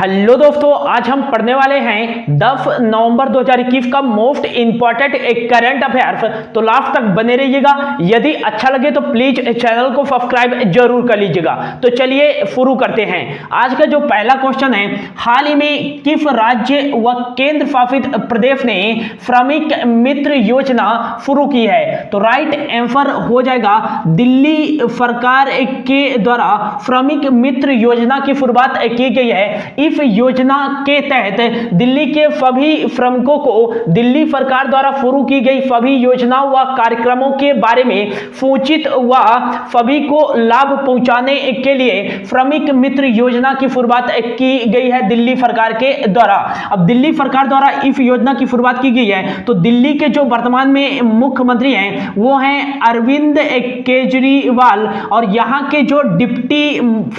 Hello दोस्तों, आज हम पढ़ने वाले हैं 10 नवंबर 2021 का मोस्ट इंपॉर्टेंट एक करंट अफेयर्स। तो लास्ट तक बने रहिएगा। यदि अच्छा लगे तो प्लीज चैनल को सब्सक्राइब जरूर कर लीजिएगा। तो चलिए शुरू करते हैं। आज का जो पहला क्वेश्चन है, हाल ही में किस राज्य व केंद्र शासित प्रदेश ने श्रमिक मित्र योजना शुरू की है? तो राइट आंसर हो जाएगा दिल्ली सरकार के द्वारा श्रमिक मित्र योजना की शुरुआत की गई है। इस योजना के तहत दिल्ली के सभी श्रमिकों को दिल्ली सरकार द्वारा शुरू की गई सभी योजनाओं व कार्यक्रमों के बारे में सूचित व सभी को लाभ पहुंचाने के लिए श्रमिक मित्र योजना की शुरुआत की गई है दिल्ली सरकार के द्वारा। अब दिल्ली सरकार द्वारा इस योजना की शुरुआत की गई है तो दिल्ली के जो वर्तमान में मुख्यमंत्री हैं वो हैं अरविंद केजरीवाल और यहाँ के जो डिप्टी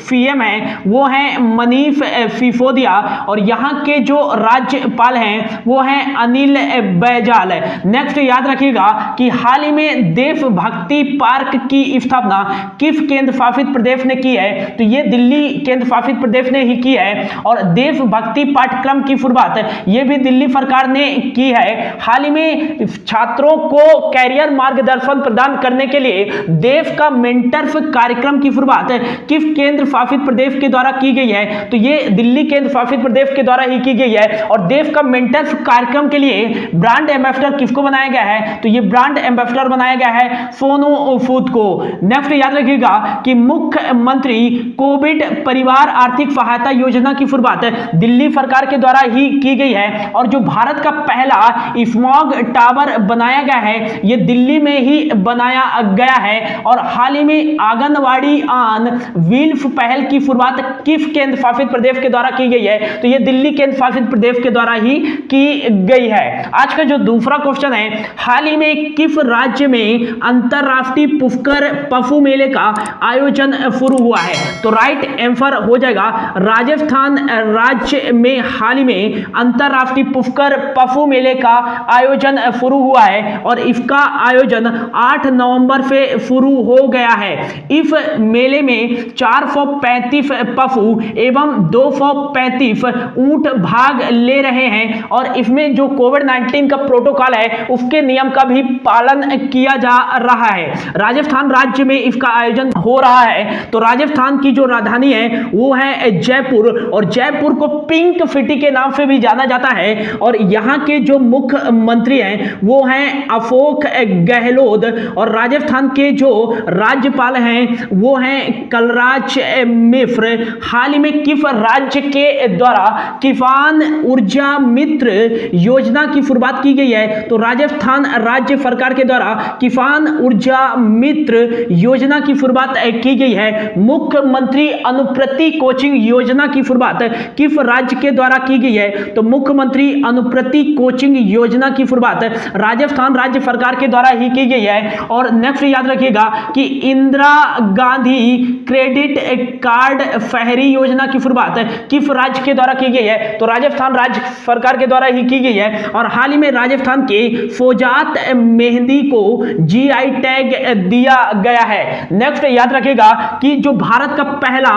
सीएम हैं वो हैं मनीष सिसोदिया और यहाँ के जो राज्यपाल हैं वो हैं अनिल बैजल। नेक्स्ट याद रखिएगा कि हाल ही में देशभक्ति पार्क की स्थापना किस केंद्र शासित प्रदेश ने की है? तो ये दिल्ली केंद्र शासित प्रदेश ने ही की है। और देशभक्ति पाठ्यक्रम की शुरुआत ये भी दिल्ली सरकार ने की है। हाल ही में छात्रों को कैरियर मार्गदर्शन प्रदान करने के लिए देश का मेंटरशिप कार्यक्रम की शुरुआत किस केंद्र शासित प्रदेश के द्वारा की गई है? तो ये दिल्ली केंद्र शासित प्रदेश के द्वारा ही की गई है। और देश का मेंटरशिप कार्यक्रम के लिए ब्रांड एम्बेसडर किसको बनाया गया है? तो ये ब्रांड एम्बेसडर बनाया गया है सोनू सूद को। नेक्स्ट याद रखिएगा कि मुख्यमंत्री कोविड परिवार आर्थिक सहायता योजना की शुरुआत दिल्ली सरकार के द्वारा ही की गई है। और जो भारत का पहला स्मॉग टावर बनाया गया है ये दिल्ली में ही बनाया गया है। और हाल ही में आंगनवाड़ी ऑन व्हील्स पहल की शुरुआत किस केंद्र शासित प्रदेश के द्वारा की गई है? तो ये दिल्ली केंद्र शासित प्रदेश के द्वारा ही की गई है। आज का जो दूसरा क्वेश्चन है, हाल ही में किस राज्य में अंतरराष्ट्रीय पुष्कर पशु मेले का आयोजन शुरू हुआ है? तो राइट आंसर हो जाएगा राजस्थान राज्य में हाल ही में अंतरराष्ट्रीय पुष्कर पशु मेले का आयोजन शुरू हुआ है। और इसका आयोजन 8 नवंबर से शुरू हो गया है। इस मेले में 435 पशु एवं 235 ऊंट भाग ले रहे हैं। और इसमें जो कोविड-19 का प्रोटोकॉल है उसके नियम का भी पालन किया जा रहा है। राजस्थान राज्य में इसका आयोजन हो रहा है। तो राजस्थान की जो राजधानी है वो है जयपुर और जयपुर को पिंक सिटी के नाम से भी जाना जाता है। और यहाँ के जो मुख्यमंत्री हैं वो हैं अशोक गहलोत और राजस्थान के जो राज्यपाल हैं वो हैं कलराज मिश्र। हाल ही में किस राज्य के द्वारा किसान ऊर्जा मित्र योजना की शुरुआत की गई है? तो राजस्थान राज्य सरकार के द्वारा किसान ऊर्जा मित्र योजना की शुरुआत की गई है। मुख्यमंत्री अनुप्रति कोचिंग योजना की शुरुआत किस राज्य के द्वारा की गई है? तो मुख्यमंत्री अनुप्रति कोचिंग योजना की शुरुआत राजस्थान राज्य सरकार के द्वारा ही की गई है। और नेक्स्ट याद रखिएगा कि इंदिरा गांधी क्रेडिट कार्ड शहरी योजना की शुरुआत किस राज्य के द्वारा की गई है? तो राजस्थान राज्य सरकार के द्वारा ही की गई है। और हाल ही में राजस्थान के फोजात मेहंदी को जीआई टैग दिया गया है। नेक्स्ट याद रखिएगा कि जो भारत का पहला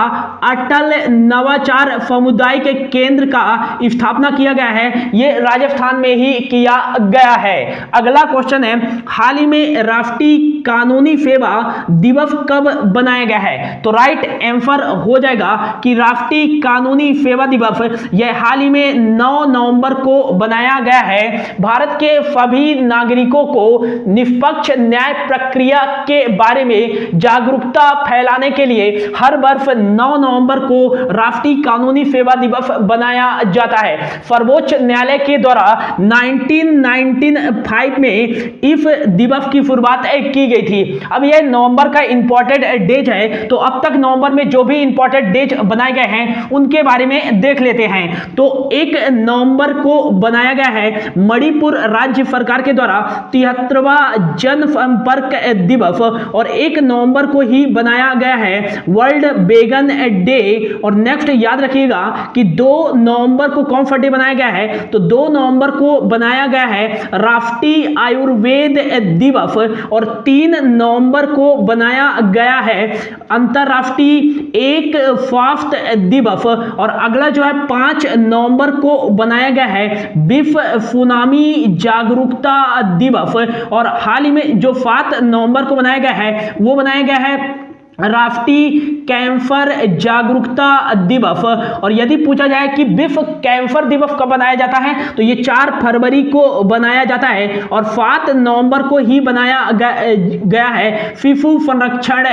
अटल नवाचार सामुदायिक केंद्र का स्थापना किया गया है ये राजस्थान में ही किया गया है। अगला क्वेश्चन है, हाल ही में राष्ट्रीय कानूनी सेवा दिवस कब बनाया गया है? तो राइट आंसर हो जाएगा कि राष्ट्रीय कानूनी सेवा दिवस यह हाल ही में 9 नवंबर को बनाया गया है। भारत के सभी नागरिकों को निष्पक्ष न्याय प्रक्रिया के बारे में जागरूकता फैलाने के लिए हर वर्ष 9 नवंबर को राष्ट्रीय कानूनी सेवा दिवस बनाया जाता है। सर्वोच्च न्यायालय के द्वारा 1995 में इस दिवस की शुरुआत की गई थी। अब यह नवंबर का इंपॉर्टेंट डेट है तो अब तक नवंबर में जो भी इंपॉर्टेंट डेट बनाए गए हैं उनके बारे में देख लेते हैं। तो 1 नवंबर को बनाया गया है मणिपुर राज्य सरकार के द्वारा 73वां जनसंपर्क दिवस। और 1 नवंबर को ही बनाया गया है वर्ल्ड वेगन डे। और नेक्स्ट याद रखिएगा कि 2 नवंबर को कौन सा डे बनाया गया है? तो 2 नवंबर को बनाया गया है राष्ट्रीय आयुर्वेद दिवस। और 3 नवंबर को बनाया गया है अंतरराष्ट्रीय एक स्वास्थ्य दिवस। और और अगला जो है 5 नवंबर को बनाया गया है विश्व सुनामी जागरूकता दिवस। और हाल ही में जो 7 नवंबर को बनाया गया है वो बनाया गया है राष्ट्रीय कैंसर जागरूकता दिवस। और यदि पूछा जाए कि विश्व कैंसर दिवस कब बनाया जाता है तो ये 4 फरवरी को बनाया जाता है और 7 नवंबर को ही बनाया गया है शिशु संरक्षण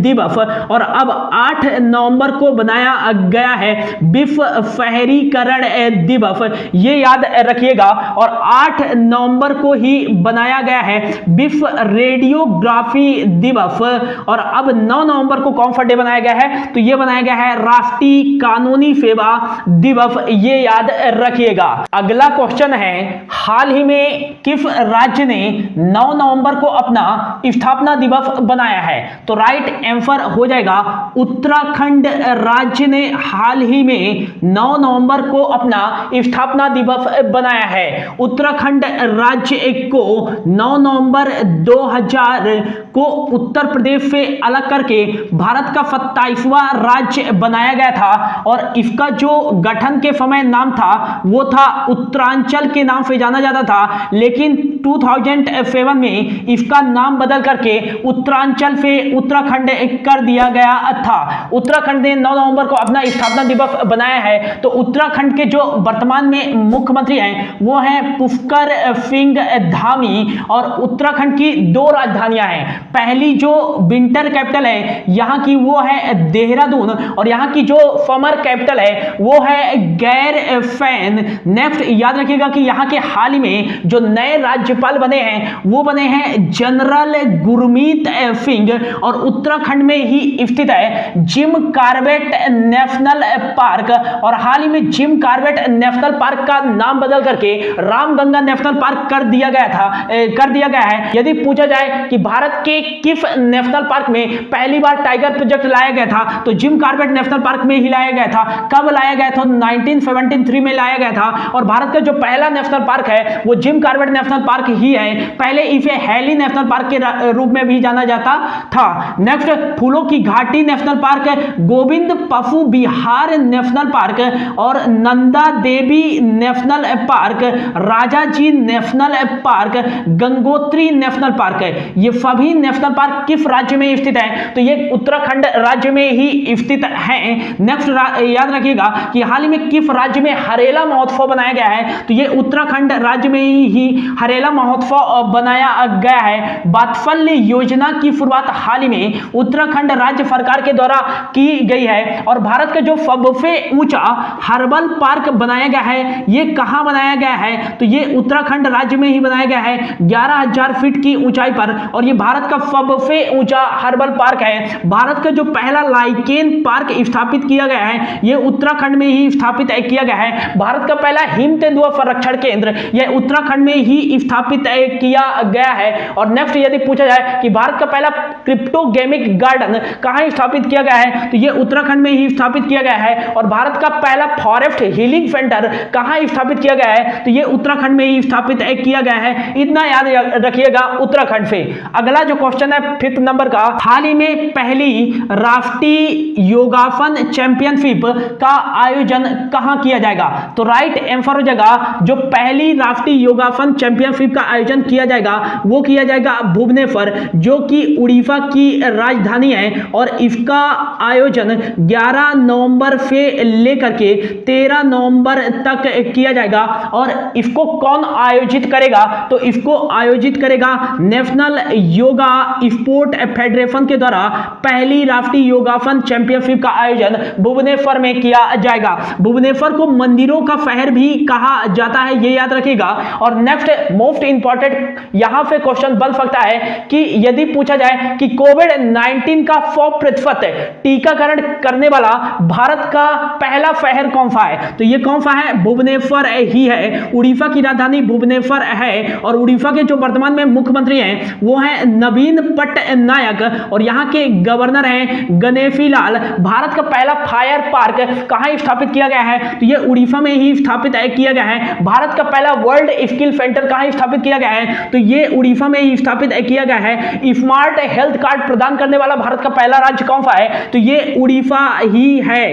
दिवस। और अब 8 नवंबर को बनाया गया है विश्व शहरीकरण दिवस, ये याद रखिएगा। और 8 नवंबर को ही बनाया गया है विश्व रेडियोग्राफी दिवस। और अब 9 नवंबर को कौन सा डे बनाया गया है तो यह बनाया गया है राष्ट्रीय कानूनी सेवा दिवस, ये याद रखिएगा। अगला क्वेश्चन है हाल ही में किस राज्य ने 9 नवंबर को अपना स्थापना दिवस बनाया है तो राइट आंसर हो जाएगा उत्तराखंड राज्य ने हाल ही में 9 नवंबर को अपना स्थापना दिवस बनाया है। उत्तराखंड राज्य को 9 नवंबर 2000 को उत्तर प्रदेश से अलग करके भारत का 27वां राज्य बनाया गया था। और इसका जो गठन के समय नाम था वो था उत्तरांचल के नाम से जाना जाता था, लेकिन 2007 में इसका नाम बदल करके उत्तरांचल से उत्तराखंड कर दिया गया था। उत्तराखंड ने 9 नवंबर को अपना स्थापना दिवस बनाया है। तो उत्तराखंड के जो वर्तमान में मुख्यमंत्री हैं वो हैं पुष्कर सिंह धामी। और उत्तराखंड की 2 राजधानियां हैं, पहली जो विंटर कैपिटल है यहां की वो है देहरादून और यहां की जो समर कैपिटल है वो है गैरसैंण। नेक्स्ट याद रखिएगा कि यहां के हाल ही में जो नए राज्यपाल बने हैं वो बने हैं जनरल गुरमीत सिंह। और उत्तराखंड में ही स्थित है जिम कॉर्बेट नेशनल पार्क। और हाल ही में जिम कॉर्बेट नेशनल पार्क का नाम बदल करके रामगंगा नेशनल पार्क कर दिया गया है। यदि पूछा जाए कि भारत के किस नेशनल पार्क में पहली बार टाइगर प्रोजेक्ट लाया गया था तो जिम कॉर्बेट नेशनल पार्क में ही लाया गया था। कब लाया गया था 1973 में लाया गया था। और भारत का जो पहला नेशनल पार्क है वो जिम कॉर्बेट नेशनल पार्क ही है। पहले इसे हैली नेशनल पार्क के रूप में भी जाना जाता था। नेक्स्ट फूलों की घाटी नेशनल पार्क, गोविंद पशु विहार नेशनल पार्क और Nanda Devi national park, Rajaji national park, Gangotri national park है। ये सभी नेशनल पार्क किस राज्य में स्थित है तो ये उत्तराखंड राज्य में ही स्थित है। नेक्स्ट याद रखिएगा कि हाल ही में किस राज्य में हरेला महोत्सव बनाया गया है तो ये उत्तराखंड राज्य में ही हरेला महोत्सव बनाया गया है। वात्सल्य योजना की शुरुआत हाल ही में उत्तराखंड राज्य सरकार के द्वारा की गई है। और भारत का जो सबसे ऊंचा हर्बल पार्क बनाया गया है ये कहां बनाया गया है तो ये उत्तराखंड राज्य में ही बनाया गया है 11,000 फीट की ऊंचाई पर। और ये भारत का सबसे ऊंचा हर्बल पार्क है। भारत का जो पहला लाइकेन पार्क स्थापित किया गया है ये उत्तराखंड में ही स्थापित किया गया है। भारत का पहला हिम तेंदुआ संरक्षण केंद्र यह उत्तराखंड में ही स्थापित किया गया है। और नेक्स्ट यदि पूछा जाए कि भारत का पहला क्रिप्टोगेमिक गार्डन कहां स्थापित किया गया है तो यह उत्तराखंड में ही स्थापित किया गया है। और भारत का पहला फॉरेस्ट हीलिंग सेंटर कहां स्थापित किया गया है तो यह उत्तराखंड में ही स्थापित किया गया है। इतना याद रखिएगा उत्तराखंड से। अगला जो क्वेश्चन है 5th नंबर का, हाल ही में पहली राष्ट्रीय योगासन चैंपियनशिप का आयोजन कहां किया जाएगा तो राइट आंसर हो जाएगा जो पहली राष्ट्रीय योगासन चैंपियनशिप का आयोजन किया जाएगा वो किया जाएगा भुवनेश्वर, जो कि उड़ीसा की राजधानी है। और इसका आयोजन 11 नवंबर से लेकर के 13 नवंबर तक किया जाएगा। और इसको कौन आयोजित करेगा तो इसको आयोजित करेगा नेशनल योगा स्पोर्ट फेडरेशन के द्वारा। पहली राष्ट्रीय योगासन चैंपियनशिप का आयोजन भुवनेश्वर में किया जाएगा। भुवनेश्वर को मंदिरों का शहर भी कहा जाता है, ये याद रखिएगा। और नेक्स्ट मोस्ट इंपॉर्टेंट यहां पे क्वेश्चन बन सकता है कि यदि पूछा जाए कि कोविड-19 का 100% टीकाकरण करने वाला भारत का पहला शहर कौन सा है तो ये कौन सा है भुवनेश्वर ही है। उड़ीसा की राजधानी भुवनेश्वर है। और उड़ीसा के जो वर्तमान में मुख्यमंत्री हैं वो हैं नवीन पटनायक और यहाँ के गवर्नर हैं गणेशी लाल। भारत का पहला फायर पार्क कहाँ स्थापित किया गया है तो ये उड़ीसा में ही स्थापित किया गया है। भारत का पहला वर्ल्ड स्किल सेंटर कहाँ स्थापित किया गया है तो ये उड़ीसा में ही स्थापित किया गया है। स्मार्ट हेल्थ कार्ड प्रदान करने वाला भारत का पहला राज्य कौन सा है तो ये उड़ीसा ही है।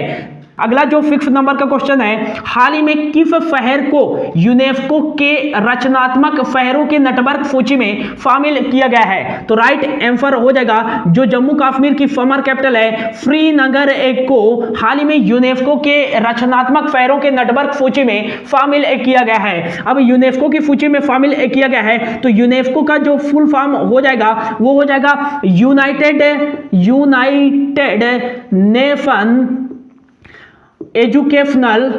अगला जो 6 नंबर का क्वेश्चन है, हाल ही में किस शहर को यूनेस्को के रचनात्मक शहरों के नेटवर्क सूची में शामिल किया गया है? तो राइट आंसर हो जाएगा जो जम्मू कश्मीर की समर कैपिटल है श्रीनगर को हाल ही में यूनेस्को के रचनात्मक शहरों के नेटवर्क सूची में शामिल किया गया है। अब यूनेस्को की सूची में शामिल किया गया है तो यूनेस्को का जो फुल फॉर्म हो जाएगा वो हो जाएगा United Nation Educational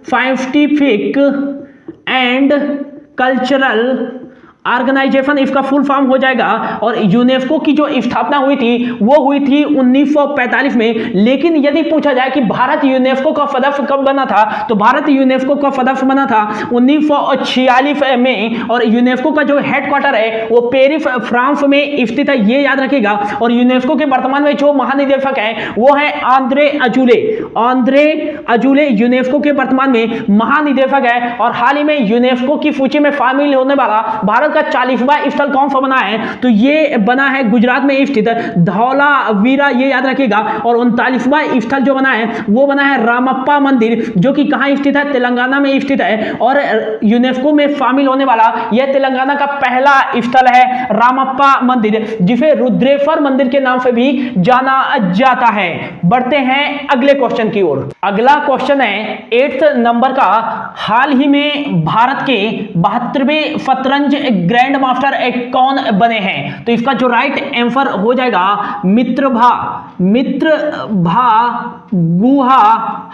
Scientific and Cultural Organization इसका फुल फॉर्म हो जाएगा। और यूनेस्को की जो स्थापना हुई थी वो हुई थी 1945 में। लेकिन यदि पूछा जाए कि भारत यूनेस्को का सदस्य कब बना था, तो भारत यूनेस्को का सदस्य बना था 1946 में। और यूनेस्को का जो हेडक्वार्टर है वो पेरिस फ्रांस में स्थित है, ये याद रखिएगा। और यूनेस्को के वर्तमान में जो महानिदेशक है वो है आंद्रे अजूले यूनेस्को के वर्तमान में महानिदेशक है। और हाल ही में यूनेस्को की सूची में शामिल होने वाला भारत का 40वां स्थल कौन सा बना है? तो ये बना है गुजरात में स्थित धौलावीरा, ये याद रखिएगा। और 39वां स्थल जो बना है वो बना है रामप्पा मंदिर, जो कि कहां स्थित है? तेलंगाना में स्थित है। और यूनेस्को में शामिल होने वाला यह तेलंगाना का पहला स्थल है रामप्पा मंदिर, जिसे रुद्रेश्वर मंदिर के नाम से भी जाना जाता है। बढ़ते हैं अगले क्वेश्चन की ओर। अगला क्वेश्चन है 8th नंबर का, हाल ही में भारत के 72वें शतरंज ग्रैंड मास्टर कौन बने हैं? तो इसका जो राइट आंसर हो जाएगा मित्रभा गुहा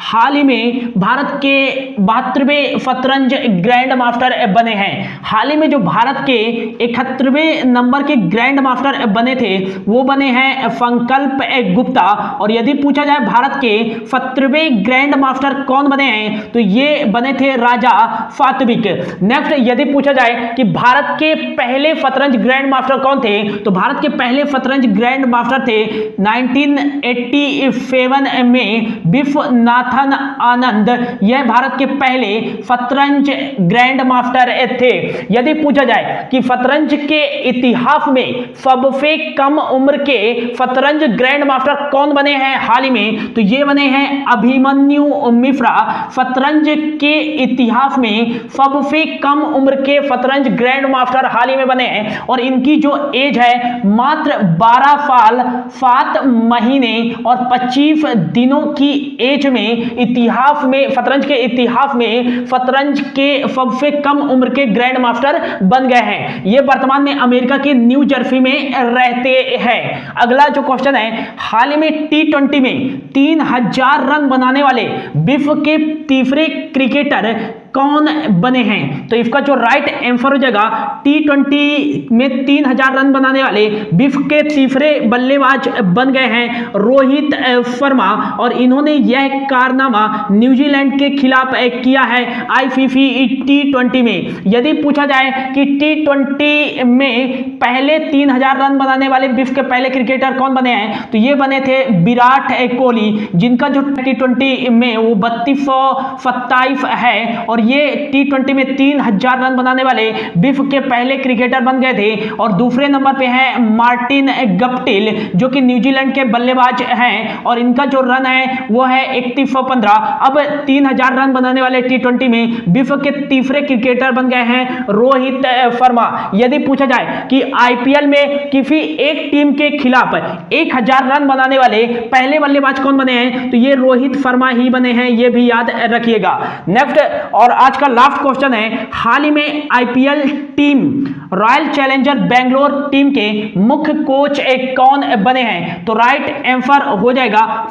हाल ही में भारत के 72वें शतरंज ग्रैंड मास्टर बने हैं। हाल ही में जो भारत के 71वें नंबर के ग्रैंड मास्टर बने थे वो बने हैं संकल्प गुप्ता। और यदि पूछा जाए भारत के 70वें ग्रैंड मास्टर कौन बने हैं, तो ये बने थे राजा सात्विक। नेक्स्ट यदि पूछा जाए कि भारत के पहले शतरंज ग्रैंड मास्टर कौन थे, तो भारत के पहले शतरंज ग्रैंड मास्टर थे 1987 में विश्वनाथन आनंद, यह भारत के पहले शतरंज ग्रैंड मास्टर थे। यदि पूछा जाए कि शतरंज के इतिहास में सबसे कम उम्र के शतरंज ग्रैंड मास्टर कौन बने हैं हाल ही में, तो ये बने हैं अभिमन्यु मिश्रा। शतरंज के इतिहास में सबसे कम उम्र के शतरंज ग्रैंड मास्टर हाल ही में बने हैं। और इनकी जो एज है मात्र 12 साल 7 महीने और 25 दिनों की एज में इतिहास में, शतरंज के इतिहास में शतरंज के सबसे कम उम्र के ग्रैंड मास्टर बन गए हैं। ये वर्तमान में अमेरिका के न्यू जर्सी में रहते हैं। अगला जो क्वेश्चन है, हाल ही में T20 में 3000 रन बनाने वाले विश्व के तीसरे क्रिकेटर कौन बने हैं? तो इसका जो राइट आंसर हो जाएगा T20 में 3000 रन बनाने वाले विश्व के तीसरे बल्लेबाज बन गए हैं रोहित शर्मा। और इन्होंने यह कारनामा न्यूजीलैंड के खिलाफ किया है ICC T20 में। यदि पूछा जाए कि T20 में पहले 3000 रन बनाने वाले विश्व के पहले क्रिकेटर कौन बने हैं, तो ये बने थे विराट कोहली, जिनका जो T20 में वो 3227 है। और ये T20 में 3000 रन बनाने वाले विश्व के पहले क्रिकेटर बन गए थे। और दूसरे नंबर पे हैं मार्टिन गप्टिल, जो कि न्यूजीलैंड के बल्लेबाज हैं, और इनका जो रन है वो है 3115। अब 3000 रन बनाने वाले T20 में विश्व के तीसरे क्रिकेटर बन गए हैं रोहित शर्मा। यदि पूछा जाए कि IPL में किसी एक टीम के खिलाफ 1000 रन बनाने वाले पहले बल्लेबाज कौन बने हैं, तो ये रोहित शर्मा ही बने हैं, ये भी याद रखिएगा। नेक्स्ट और आज का लास्ट क्वेश्चन है, हाल ही में IPL team royal challenger Bangalore team के मुख्य कोच कौन बने हैं? तो राइट आंसर हो जाएगा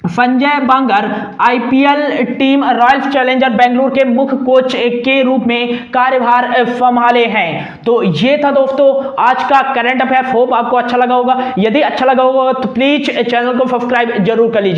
संजय बांगर IPL team royal challenger Bengaluru के मुख्य कोच के रूप में कार्यभार संभाले हैं। तो ये था दोस्तों आज का करंट अफेयर। होप आपको अच्छा लगा होगा। यदि अच्छा लगा होगा तो प्लीज चैनल को सब्सक्राइब जरूर कर लीजिए।